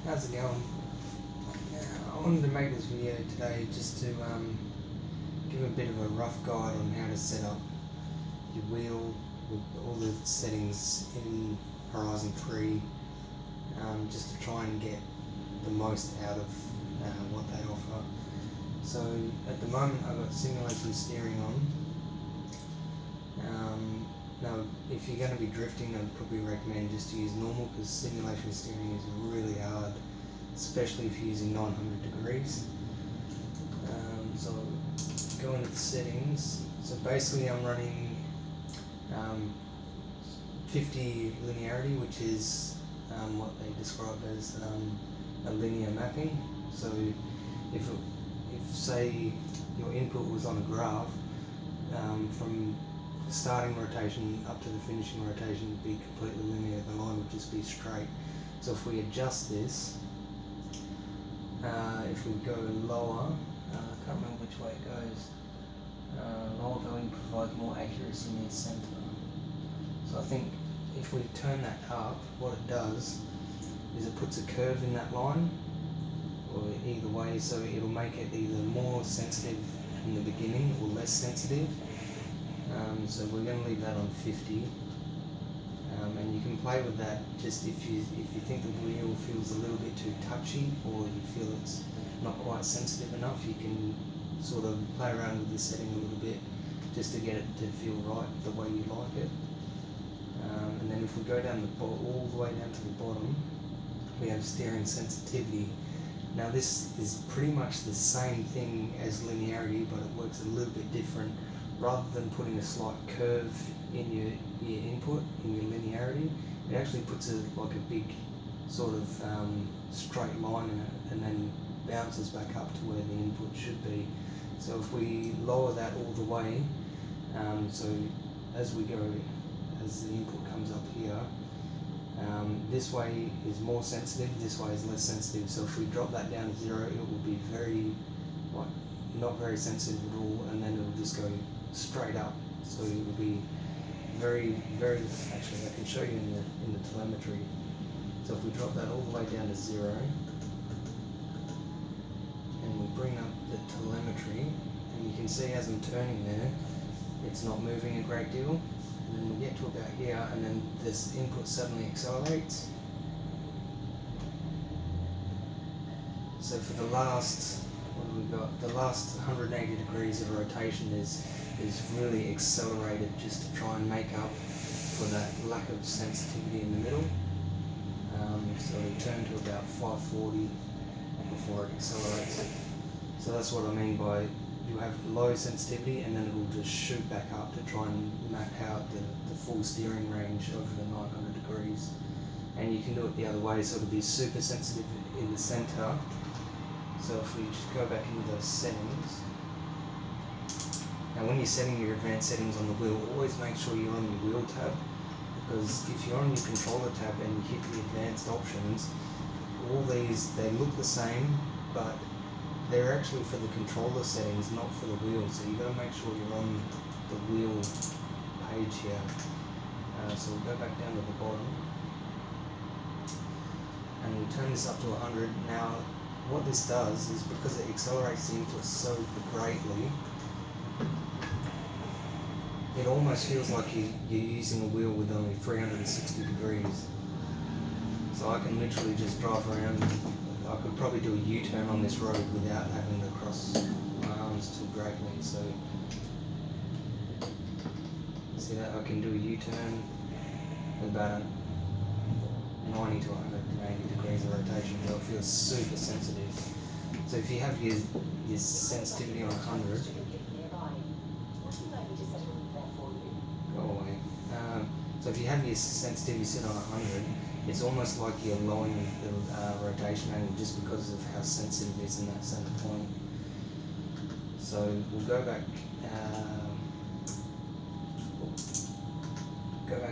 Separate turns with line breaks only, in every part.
How's it going? I wanted to make this video today just to give a bit of a rough guide on how to set up your wheel with all the settings in Horizon 3, just to try and get the most out of what they offer. So at the moment I've got simulation steering on. Now if you're going to be drifting, I'd probably recommend just to use normal, because simulation steering is really hard, especially if you're using 900 degrees. So go into the settings. So basically I'm running 50 linearity, which is what they describe as a linear mapping. So if say your input was on a graph, from the starting rotation up to the finishing rotation would be completely linear. The line would just be straight. So if we adjust this, if we go lower, I can't remember which way it goes. Lower value provides more accuracy near center. So I think if we turn that up, what it does is it puts a curve in that line, or either way, so it'll make it either more sensitive in the beginning or less sensitive. So we're going to leave that on 50, and you can play with that just if you think the wheel feels a little bit too touchy, or you feel it's not quite sensitive enough. You can sort of play around with the setting a little bit just to get it to feel right the way you like it. And then if we go down all the way down to the bottom, we have steering sensitivity. Now this is pretty much the same thing as linearity, but it works a little bit different. Rather than putting a slight curve in your input, in your linearity, it actually puts like a big sort of straight line in it, and then bounces back up to where the input should be. So if we lower that all the way, so as the input comes up here, this way is more sensitive, this way is less sensitive. So if we drop that down to 0, it will be not very sensitive at all, and then it will just go straight up. So it will be very, very, actually I can show you in the telemetry. So if we drop that all the way down to 0, and we bring up the telemetry, and you can see as I'm turning there, it's not moving a great deal. And then we get to about here, and then this input suddenly accelerates. So for the last, what have we got? The last 180 degrees of rotation is really accelerated, just to try and make up for that lack of sensitivity in the middle. So we turn to about 540 before it accelerates. So that's what I mean by you have low sensitivity, and then it will just shoot back up to try and map out the full steering range over the 900 degrees. And you can do it the other way, so it'll be super sensitive in the center. So if we just go back into those settings, now when you're setting your advanced settings on the wheel, always make sure you're on your wheel tab, because if you're on your controller tab and you hit the advanced options, all these, they look the same, but they're actually for the controller settings, not for the wheel. So you've got to make sure you're on the wheel page here. So we'll go back down to the bottom, and we'll turn this up to 100. Now what this does is, because it accelerates the input so greatly, it almost feels like you're using a wheel with only 360 degrees. So I can literally just drive around. I could probably do a U-turn on this road without having to cross my arms too greatly. So see that I can do a U-turn with about 90 to 180 degrees of rotation, but it feels super sensitive. So if you have your sensitivity on 100, go away. So if you have your sensitivity set on 100, it's almost like you're lowering the rotation angle, just because of how sensitive it is in that center point. So we'll go back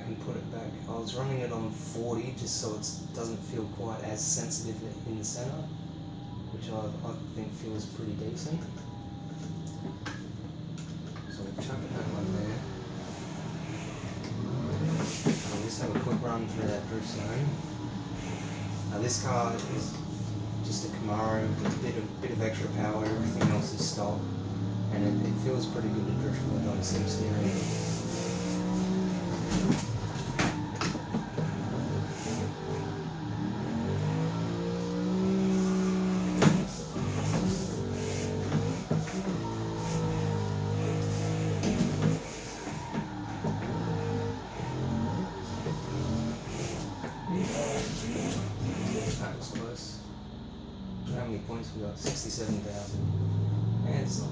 and put it back. I was running it on 40 just so it doesn't feel quite as sensitive in the center, which I think feels pretty decent. So we'll chuck that one there. I'll just have a quick run through that drift zone. Now this car is just a Camaro with a bit of extra power. Everything else is stock, and it feels pretty good to drift with on sim steering. That was close. How many points we got? 67,000. Yeah, it's not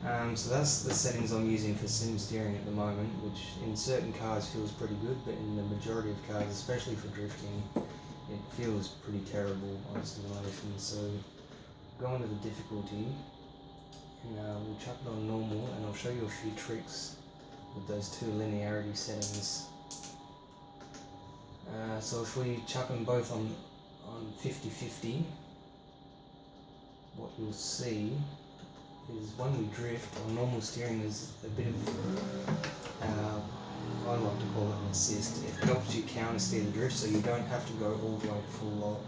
bad. So that's the settings I'm using for sim steering at the moment, which in certain cars feels pretty good, but in the majority of cars, especially for drifting, it feels pretty terrible on simulation. So go into the difficulty, and we'll chuck it on normal, and I'll show you a few tricks with those two linearity settings. So if we chuck them both on 50-50, what you'll see is when we drift, on normal steering there's a bit of, I like to call it an assist. It helps you counter steer the drift so you don't have to go all the way full lock.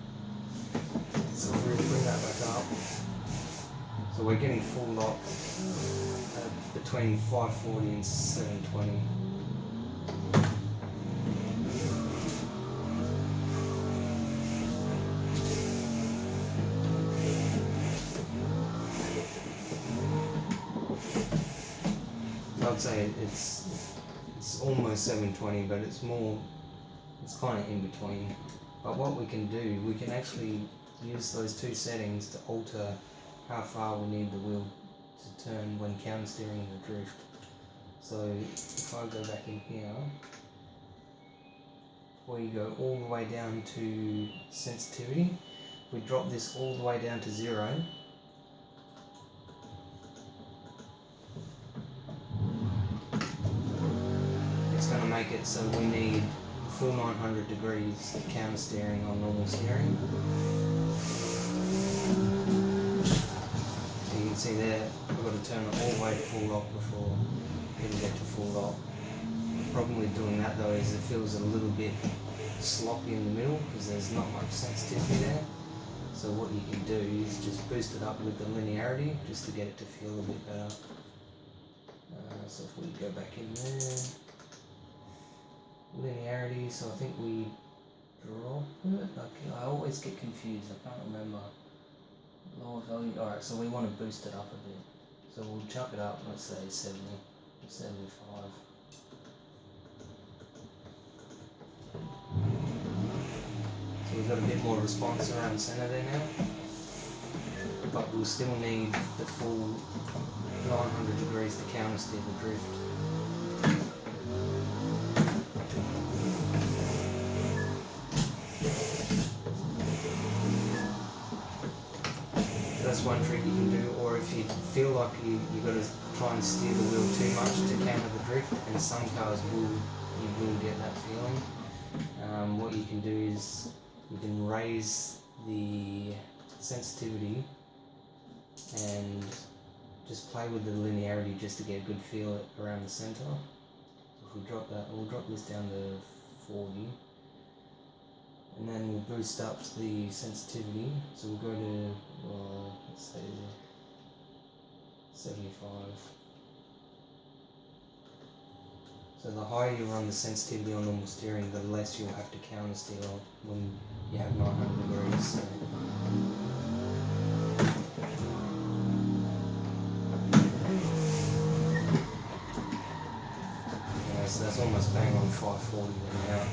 So if we bring that back up, so we're getting full lock between 540 and 720. I'd say it's almost 720, but it's kind of in between. But what we can do, we can actually use those two settings to alter how far we need the wheel to turn when counter steering the drift. So if I go back in here, we go all the way down to sensitivity. We drop this all the way down to 0. It's going to make it so we need full 900 degrees counter steering on normal steering. So you can see there, I've got to turn it all the way to full lock before we can get to full lock. The problem with doing that though is it feels a little bit sloppy in the middle because there's not much sensitivity there. So what you can do is just boost it up with the linearity just to get it to feel a bit better. So if we go back in there, linearity, so I think we drop it. Okay, I always get confused, I can't remember. Lower value, alright, so we want to boost it up a bit. So we'll chuck it up, let's say 70, 75. So we've got a bit more response around the centre there now. But we'll still need the full 900 degrees to counter steer the drift. That's one trick you can do, or if you feel like you've got to try and steer the wheel too much to counter the drift, and some cars you will get that feeling. What you can do is you can raise the sensitivity and just play with the linearity just to get a good feel around the center. If we drop that, we'll drop this down to 40. And then we'll boost up the sensitivity, so we'll go to, let's say, 75. So the higher you run the sensitivity on normal steering, the less you'll have to counter steer when you have 900 degrees. So. Yeah, so that's almost bang on 540 now.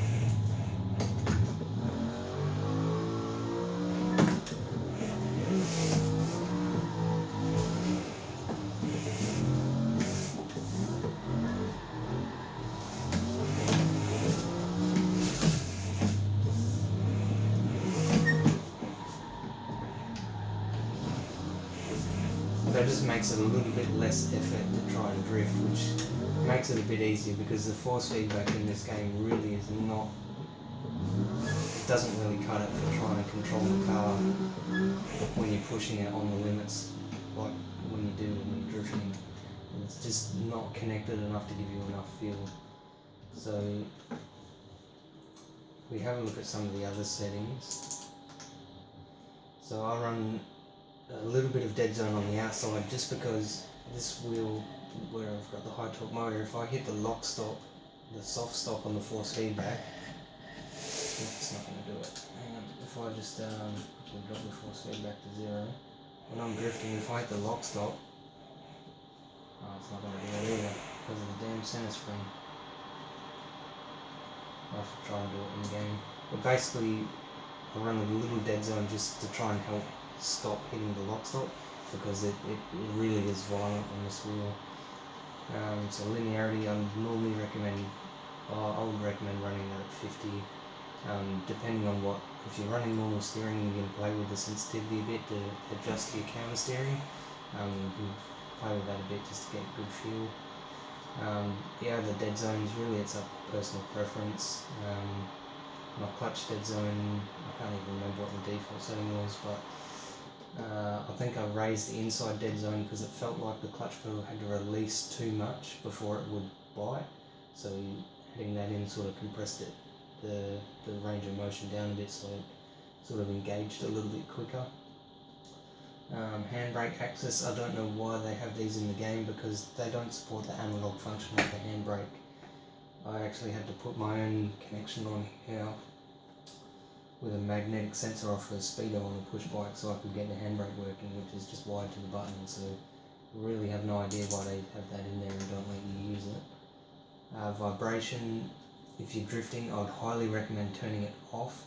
That just makes it a little bit less effort to try and drift, which makes it a bit easier because the force feedback in this game really is not, it doesn't really cut it for trying to control the car when you're pushing it on the limits like when you do when you're drifting. It's just not connected enough to give you enough feel. So we have a look at some of the other settings. So I run a little bit of dead zone on the outside just because this wheel, where I've got the high torque motor, if I hit the lock stop, the soft stop on the force feedback, it's not going to do it. Hang on, if I just quickly drop the force feedback to 0, when I'm drifting, if I hit the lock stop, it's not going to do it either because of the damn center spring. I have to try and do it in game. But basically, I run a little dead zone just to try and help stop hitting the lock stop because it really is violent on this wheel. So linearity, I normally recommend, I would recommend running that at 50. Depending on what, if you're running normal steering, you can play with the sensitivity a bit to adjust your counter steering. You can play with that a bit just to get a good feel. The dead zones, really it's a personal preference. My clutch dead zone, I can't even remember what the default setting was, but I think I raised the inside dead zone because it felt like the clutch pedal had to release too much before it would bite. So adding that in sort of compressed it, the range of motion down a bit, so it sort of engaged a little bit quicker. Handbrake axis, I don't know why they have these in the game because they don't support the analog function of the handbrake. I actually had to put my own connection on here with a magnetic sensor off a speedo on a push bike so I could get the handbrake working, which is just wired to the button, so I really have no idea why they have that in there and don't let you use it. Vibration, if you're drifting, I would highly recommend turning it off,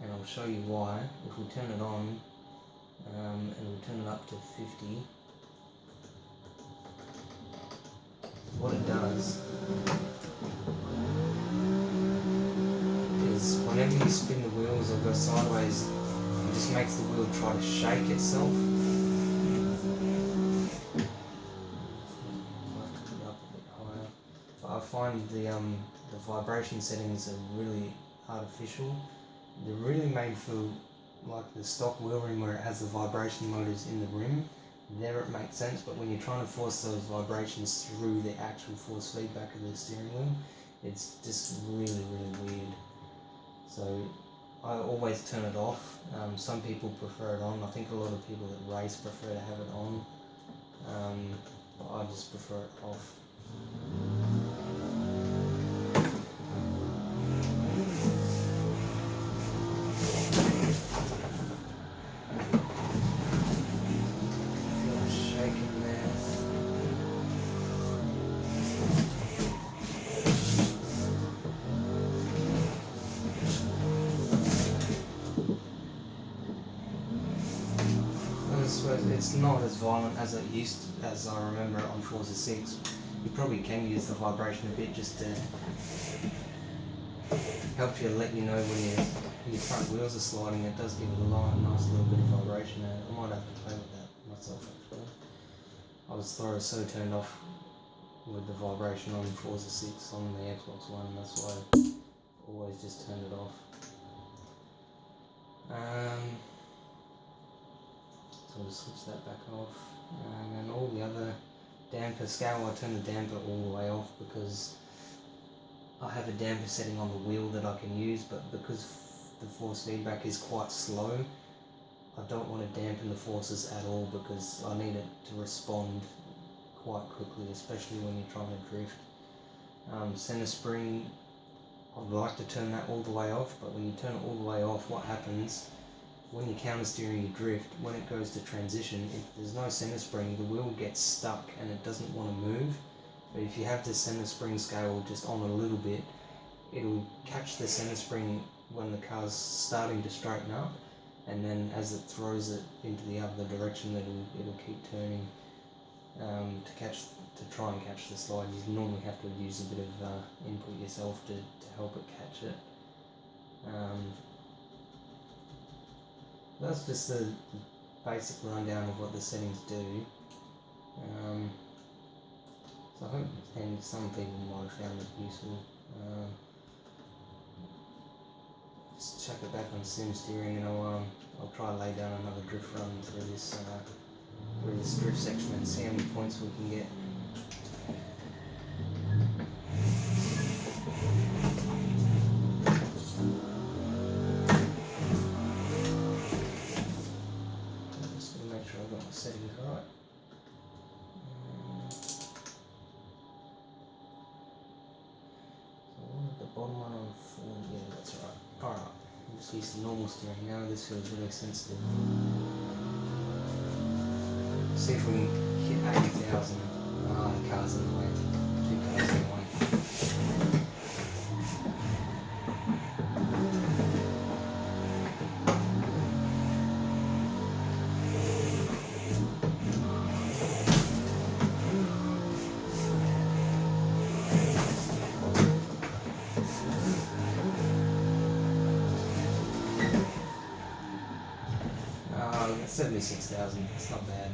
and I'll show you why. If we turn it on, and we turn it up to 50, what it does is whenever you spin the wheels or go sideways, it just makes the wheel try to shake itself. I'll have to put it up a bit higher. I find the vibration settings are really artificial. They're really made for like the stock wheel rim where it has the vibration motors in the rim. There it makes sense, but when you're trying to force those vibrations through the actual force feedback of the steering wheel, it's just really, really weird. So I always turn it off. Some people prefer it on. I think a lot of people that race prefer to have it on, but I just prefer it off. It's not as violent as it as I remember it on Forza 6. You probably can use the vibration a bit just to help you let you know when your front wheels are sliding. It does give it a nice little bit of vibration. I might have to play with that myself actually. I was so turned off with the vibration on Forza 6 on the Xbox One, that's why I always just turned it off. So I'll just switch that back off, and then all the other damper scale, I turn the damper all the way off because I have a damper setting on the wheel that I can use, but because the force feedback is quite slow, I don't want to dampen the forces at all because I need it to respond quite quickly, especially when you're trying to drift. Center spring, I'd like to turn that all the way off, but when you turn it all the way off, what happens? When you're counter steering your drift, when it goes to transition, if there's no center spring, the wheel gets stuck and it doesn't want to move. But if you have the center spring scale just on a little bit, it'll catch the center spring when the car's starting to straighten up, and then as it throws it into the other direction, it'll keep turning to try and catch the slide. You normally have to use a bit of input yourself to help it catch it. That's just the basic rundown of what the settings do. So I hope, and some people might have found it useful. Just chuck it back on sim steering, and I'll try to lay down another drift run through this drift section and see how many points we can get. bottom one of 4, yeah, that's right. Alright, I'll just use the normal steering now, this feels really sensitive. See if we can hit 80,000 cars in the way, 2 cars in the way. We got 76,000, it's not bad.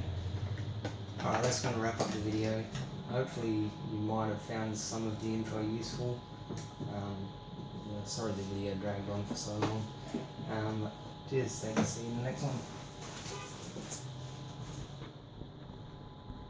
Alright, that's going to wrap up the video. Hopefully you might have found some of the info useful. Sorry the video dragged on for so long. Cheers, thanks, see you in the next one.